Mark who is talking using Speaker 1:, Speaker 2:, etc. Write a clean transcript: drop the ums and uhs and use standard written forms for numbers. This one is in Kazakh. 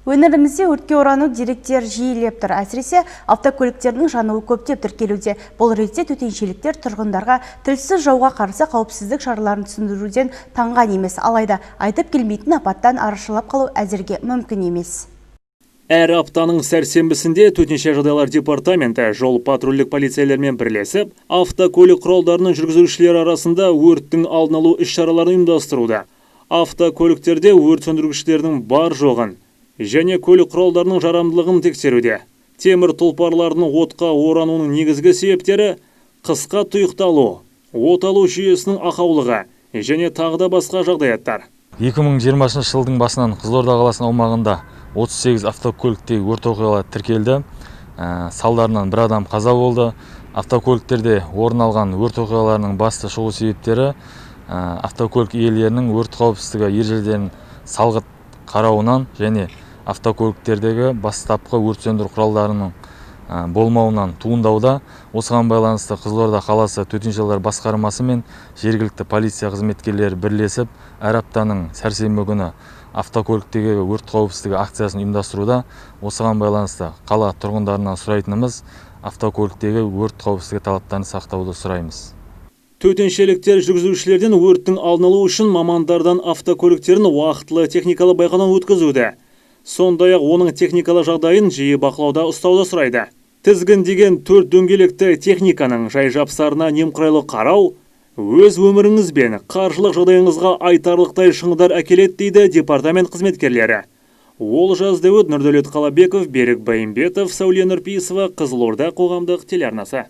Speaker 1: Өңірімізде өртке орану деректер жиілеп тұр. Әсіресе автокөліктердің жануы көптеп тіркелуде. Бұл ретте төтеншеліктер тұрғындарға тілсіз жауға қарсы қауіпсіздік шараларын түсіндіруден таңған емес. Алайда айтып келмейтін апаттан арашалап қалу әзірге мүмкін емес.
Speaker 2: Әр аптаның сәрсенбісінде төтенше жағдайлар департаменті жол патрульдік полицейлермен бірлесіп, автокөлік құралдарының жүргізушілері арасында өрттің алдын алу іс-шараларын ұйымдастыруда. Автокөліктерде өрт сөндіргіштердің бар жоғын және көлік құралдарының жарамдылығын тексеруде. Темір тұлпарларының отқа орануының негізгі себептері қысқа тұйықталу, от алу жүйесінің ақаулығы және тағы да басқа жағдаяттар.
Speaker 3: 2020 жылдың басынан Қызылорда қаласының аумағында 38 автокөліктегі өрт оқиғалары тіркелді. Салдарынан бір адам қаза болды. Автокөліктерде орын алған өрт оқиғаларының басты шығу себептері автокөлік иелерінің өрт қауіпсіздігі ережелерін салғырт қарауынан және автокөліктердегі бастапқы өрт сөндіру құралдарының болмауынан туындауда. Осыған байланысты Қызылорда қаласы төтенше жағдайлар басқармасы мен жергілікті полиция қызметкерлері бірлесіп, әр аптаның сәрсенбі күні автокөліктегі өрт қауіпсіздігі акциясын ұйымдастыруда. Осыған байланысты қала тұрғындарынан сұрайтынымыз автокөліктегі өрт қауіпсіздігі талаптарын сақтауды сұраймыз.
Speaker 2: Төтеншеліктер жүргізушілерден өрттің алдын алу үшін мамандардан автокөліктерін уақытылы техникалы байқаудан өткізуді. Сондай-ақ оның техникалы жағдайын жиі бақылауда ұстауды сұрайды. Тізгін деген 4 дөңгелекті техниканың жай жапсарына немқұрайлы қарау өз өміріңіз бен қаржылық жағдайыңызға айтарлықтай шығындар әкеледі дейді департамент қызметкерлері. Олжас Нұрдәулет Қалабеков, Берік Байымбетов, Сәуле Нұрпейісова, Қызылорда қоғамдық телеарнасы.